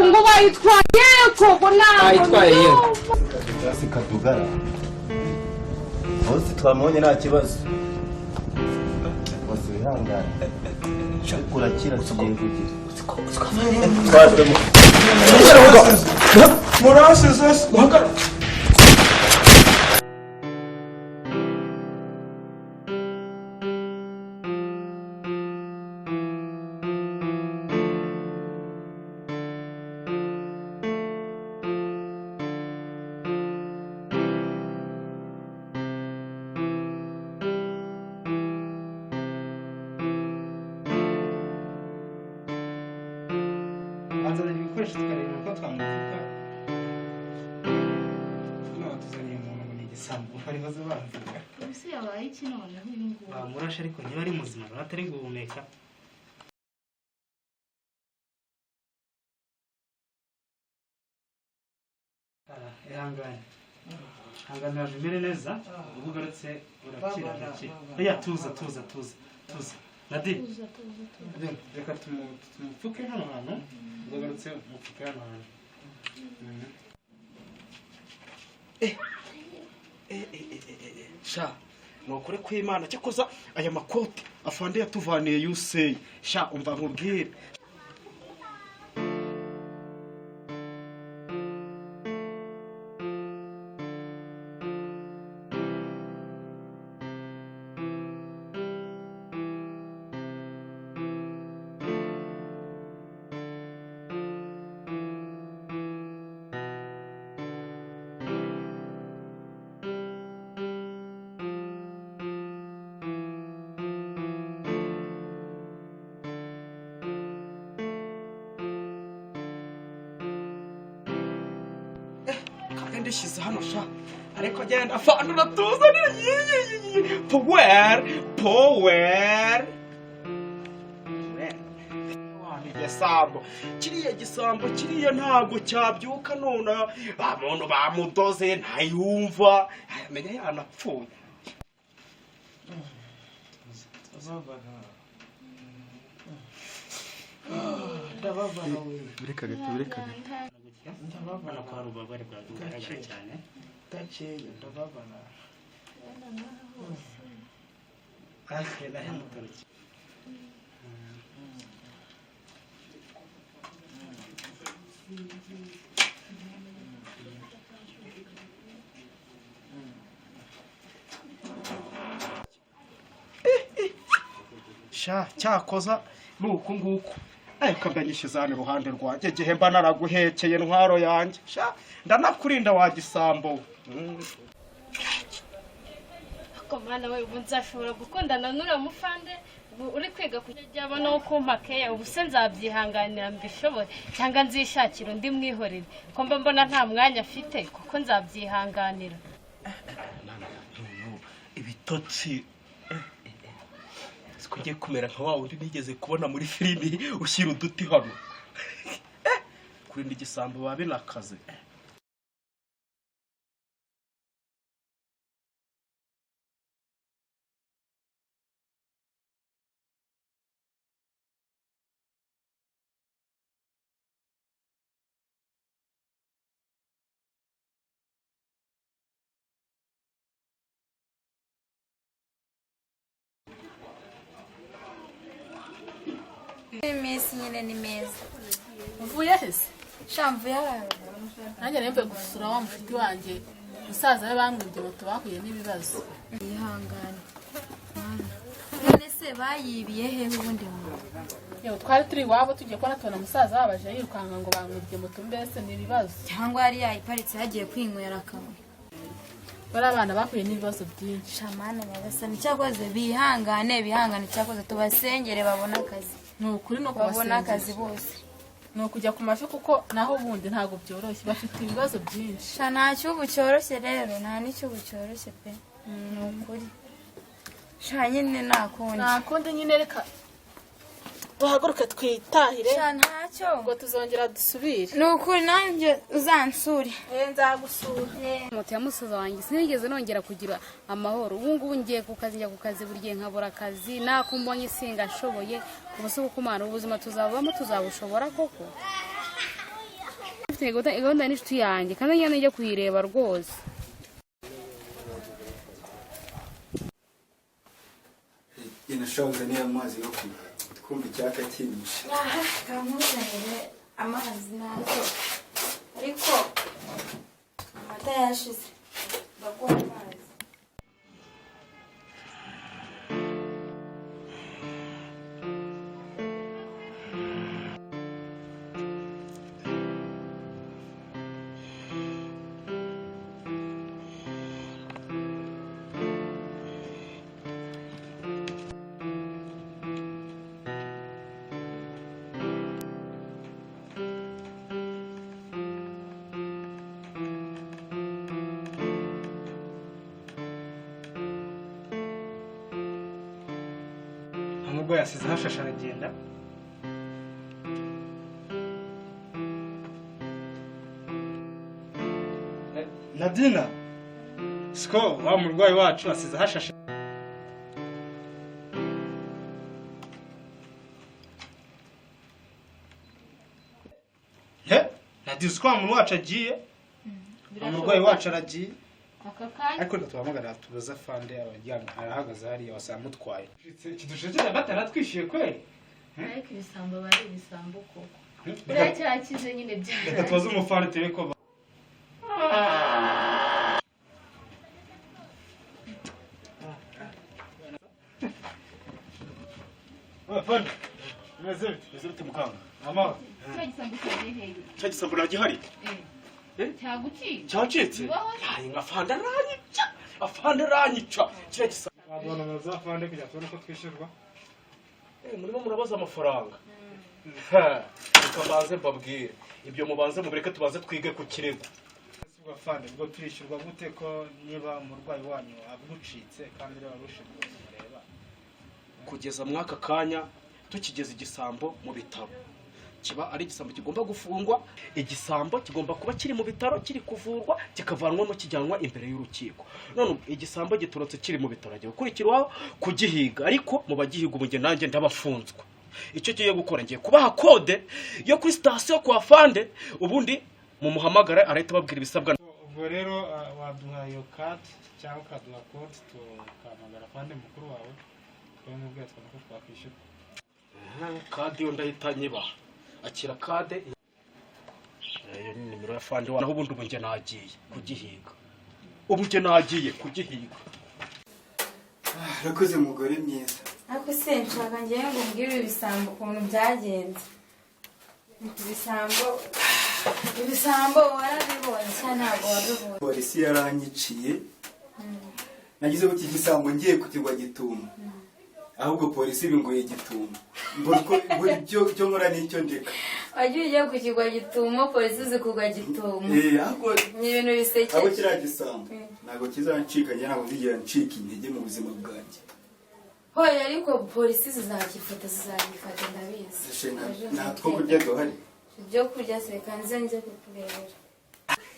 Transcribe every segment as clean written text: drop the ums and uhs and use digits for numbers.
ngo bayitwaye koko ntabwo bayitwaye Kasi Kadugara bose twamubonye nta kibazo bose bihangane kurakira tugiye kugira twazemo murasize guhagarara azana ibikoresho tukareba uko twamuvuga none tuzaniye umuntu ngo ni igisambo bari baze bavuga ese yabaye iki noneho uyu nguyu bamurashe ariko niba ari muzima atari guhumeka ihangane ihangane bimere neza ubu ugarutse urakira oya tuza Nadine reka tumupfuke hano hantu ugarutse umupfuke hano hantu sha nukuri kw'Imana cyakoza aya makoti afande yatuvaniye yuseye sha umva nkubwire ndishyize hano sha ariko genda afana uratuzanira power igisambo kiriya ntabwo cyabyuka none bamuntu bamudoze ntayumva amenya yanapfuye birekaga ndababana kwa rubabare bwagaragara cyane ndakeye ndababana ahera mutoriki sha cyakoza nuko nguko ariko ndanyishiza hano iruhande rwanjye gihe mba naraguhekeye ntwaro yanjye sha ndanakurinda wa gisambo komana we ubu nzashobora gukundana n'uriya mufande uri kwiga kujya abona uko mpakeya ubu se nzabyihanganira mbishoboye cyangwa nzishakira undi mwihorere ko mba mbona nta mwanya afite kuko nzabyihanganira ibitotsi sikugiye kumera nka wa uri nigeze kubona muri filimi ushyira uduti hano kurinda igisambo babe nakaze Imisi nyine ni meza. Uvuye hese? Shamvuye hararo. Nanjye nembe gusura wa mufiti wanje. Musaza we bamwibye moto bahuye n'ibibazo. Yihangane. None se bayibiye he ubundi mu? Yo twari turi wabo tugiye ko natona musaza wabaje yirukanga ngo bamwibye moto mbese n'ibibazo. Cyangwa yari yayiparitse hagiye kwinywera akamwe. Bari abana bahuye n'ibibazo byinshi. Shamana nyagasani cyakoze bihangane cyakoze tubasengere babona akazi. Nukuri no kubasengera babona akazi bose. No kujya ku mafi kuko naho bundi ntago byoroshye bafite ibibazo byinshi. Sha nta cyubu cyoroshye rero nta n'icyo cyoroshye pe. Nukuri. Sha nyine nakundi nyine reka duhaguruke twitahire. Sha ntacyo ngo tuzongera dusubire. Nukuri nanjye uzansure. Nzagusura. Moto ya musaza wanjye sinigeze nongera kugira amahoro. Ubu ngubu ngiye ku kazi njya ku kazi buri gihe nkabura akazi nakumbonye singa ashoboye ubusuku kumana ubuzima tuzabamo tuzabushobora koko. dufite gahunda n'inshuti yanjye kandi njya njya kuyireba rwose. Inashoboza niyo amazi yo kunywa twumva icyaka kinisha. Kamuzanire amazi nazo ariko amata yashize baguha amazi. Amubwo yasize hashashe aragenda. Nadina, siko wa murwayi wacu asize hashashe. Nadina, siko wa muntu wacu agiye? Umurwayi wacu aragiye? Ariko ndatuhamagara tubaza fande abajyana arahagaze hariya wasamutwaye. Kidusheje bataratwishiye kweli? Ariko ibisambo bari ibisambo koko. Biracyakize nyine byara. Reka tubaze umufande tebe ko Fande. Meze mukanga. Mama. Cyagisambo cyagiye. Cyagisambo nagihari. Cyaguci. Cyacitse. Hayi nka fande ranyica. Afande ranyica. Cyagisambo. Abana baza fande kujya tubona ko twishyurwa. Murimo murabaza amafaranga. Tukabanze mbabwire. Ibyo mubanze mubereke tubanze twige ku kirego. Sibwa fande bwo turishyurwa gute ko niba umurwayi wanyu agucitse kandi rero arushinzwe kumureba. Kugeza mwaka kanya tukigeze igisambo mu bitaro. Kiba ari igisambo kigomba gufungwa, igisambo kigomba kuba kiri mu bitaro kiri kuvurwa kikavanwa no kijyanwa imbere y'urukiko. None igisambo giturutse kiri mu bitaro agiye gukurikirwaho kugihiga, ariko mu bagihiga ubu nge nanjye ndabafunzwe. Icyo kiye gukora ngiye kubaha kode yo kuri station kwa fande, ubundi mu muhamagara arahita babwira ibisabwa. Ubwo rero waduha iyo card cyangwa kaduha code tukamagara fande mukuru wawe twamubwiye twako twakwishyura. Kadi yo ndahita nyiba. Akira kade. Iyo ni nimero ya fande naho ubundi ubu nge nagiye kugihiga. Ubu nge nagiye kugihiga. Rakoze mugore mwiza. Ariko se nshaka ngiye ngo mbwire ibisambo ukuntu byagenze. Ibisambo warabibonye cyane ntabwo wabibonye. Polisi yaranyiciye. Nagize ku gisambo ngiye kukigwa Gitumo. Ahubwo polisi bingoye Gitumo. Buri byo nkora n'icyo ndeka. Wagiye ugiye kukigwa Gitumo, polisi zikugwa Gitumo. Ahubwo ni ibintu bisekeje. Abo kira gisambo ntabwo kizancika njye ntabwo zigira ncika intege mu buzima bwanjye. Hoya ariko polisi zizagifata ndabizi. Natwo kurya dohari. Ibyo kurya se kanze nje kukurebera.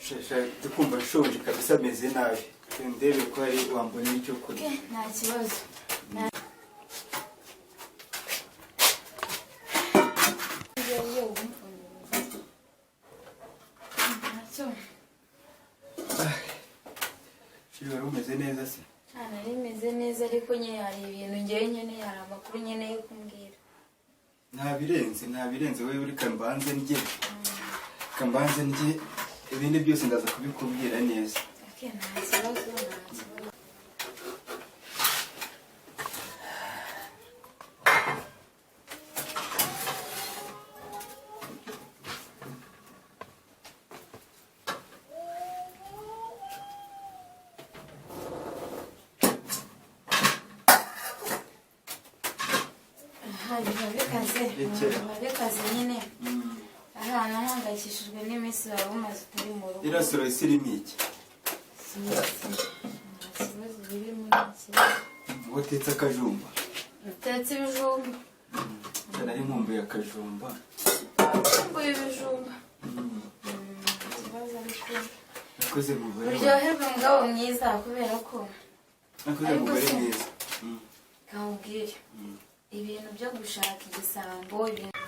Shesha dukumva nshonje kabisa meze nabi. Ndebe ko ari wambona icyo kurya. Nta kibazo. Wari umeze neza se? Nari meze neza ariko nye hari ibintu ngewe nyene hari amakuru nyene yo kumbwira. Ntabirenze wewe uri kambanze njye ibindi byose ndaza kubikubwira neza. Okay, nta kibazo. Bikaze nyine ahantu ahangayikishijwe n'iminsi wari umaze utari mu rugo. Irasoro isi irimo iki? Ikibazo biri muri iki. Watetse akajumba? Utetse ibijumba. Nari nkumbuye akajumba. Nkumbuye ibijumba. Ikibazo ariko nakoze mugore. Uryoherwa mugabo mwiza kubera ko nakoze mugore mwiza. Kambwire ibintu byo gushaka igisambo ibintu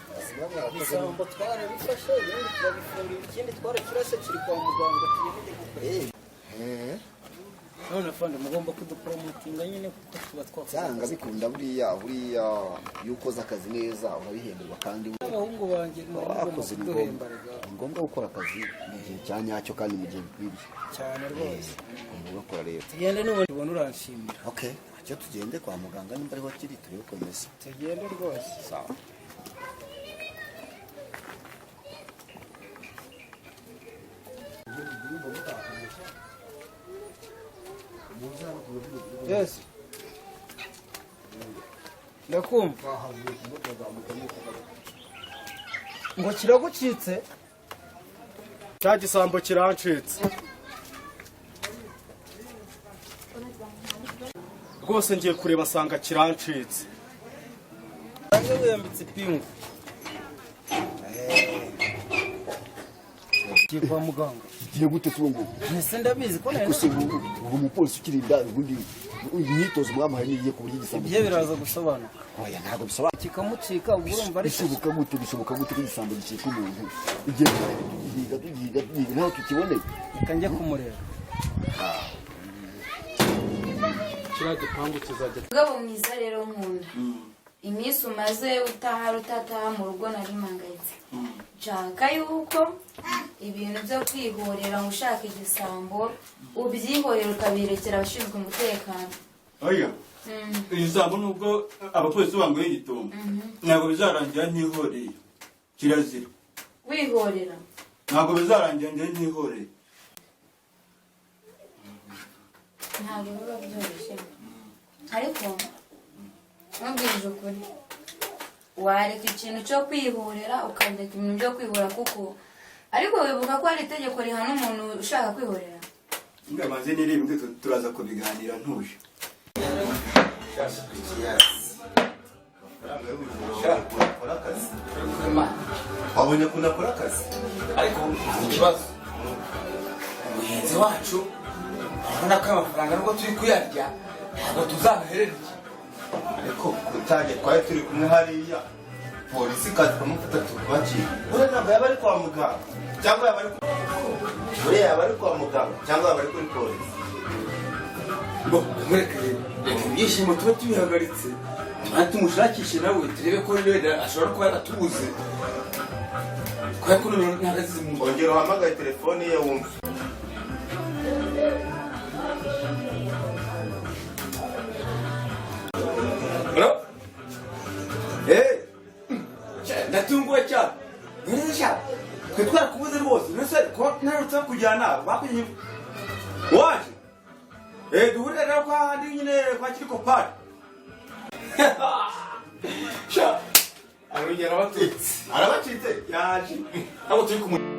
Isambo twarabifashe ibindi turabifungira ikindi twarakirase kiri kwa muganga tugende gukora. None afande mugomba kudupromotinga nyine kuko tuba cyanga bikunda buriya iyo ukoze akazi neza urabihemberwa kandi abahungu banjye wakoze ngombwa gukora akazi mu gihe cya nyacyo kandi mu gihe bikwiriye cyane rwose. Ugakora rero Tugende n'ubundi ubona uranshimira. Okay, cyo tugende kwa muganga nimba ariho kiri turebe ko meze. Tugende rwose. Sawa. Yes. Ndakumva. Ngo kiragucitse? cya gisambo kirancitse rwose ngiye kureba asanga kirancitse. Nange wiyambitse ipingu. Kiye kwa muganga. Kiye gute tungo? Nese ndabizi ko nene. Kuse ubu umupolisi ukirinda ubundi imyitozo mwamuhaye niye ku buryo gisambo. Ibyo biraza gusobanuka. Oya ntago bisobanuka. Kikamucika ubwo urumva ari bishoboka gute ko igisambo gicika umuntu. Igihe tugiga naho tukiboneye. Reka njye kumureba. Kiriya gipangu kizajya Mugabo mwiza rero nkunda. Iminsi umaze utataha mu rugo nari mpangayitse. Nshaka yuko ibintu byo kwihorera ngo ushaka igisambo ubyihorera ukabirekera abashinzwe umutekano. Oya. Igisambo nubwo abapolisi bangoye igitumba. Ntabwo bizarangira ntihoreye. Kirazira. Wihorera. Ntabwo bizarangira ntihoreye. Ntabwo biba byoroshye. Ariko nubwije ukuri wareka ikintu cyo kwihorera ukareka ibintu byo kwihora kuko ariko wibuka ko hari itegeko rihana umuntu ushaka kwihorera. Ngamaze niribwe turaza kubiganira ntuje. Wabonye ko nakora akazi ariko ikibazo mugenzi wacu urabona ko amafaranga nubwo turi kuyarya ntabwo tuzabaherereye ariko kutange twari turi kumwe hariya polisi kazi kamufata tubaciye ure ntabwo yaba ari kwa muganga cyangwa yaba ari kwa muganga cyangwa yaba ari kuri polisi ngo mureke reka ibyishimo tuba tubihagaritse tuba tumushakishe nawe turebe ko wenda ashobora kuba yaratubuze kubera ko none ntabwo azize mu ngo ongera uhamagaye telefone ye wumve. Hello? Ndatunguwe cyane. Neza. Twe twarakubuze rwose. Nese ko narutse kujyana bakujye. Waje. Duhure rero kwa handi nyine kwa kiriko pari. Sha. Arugera batutse. Arabacitse. Yaje. Abo turi kumwe.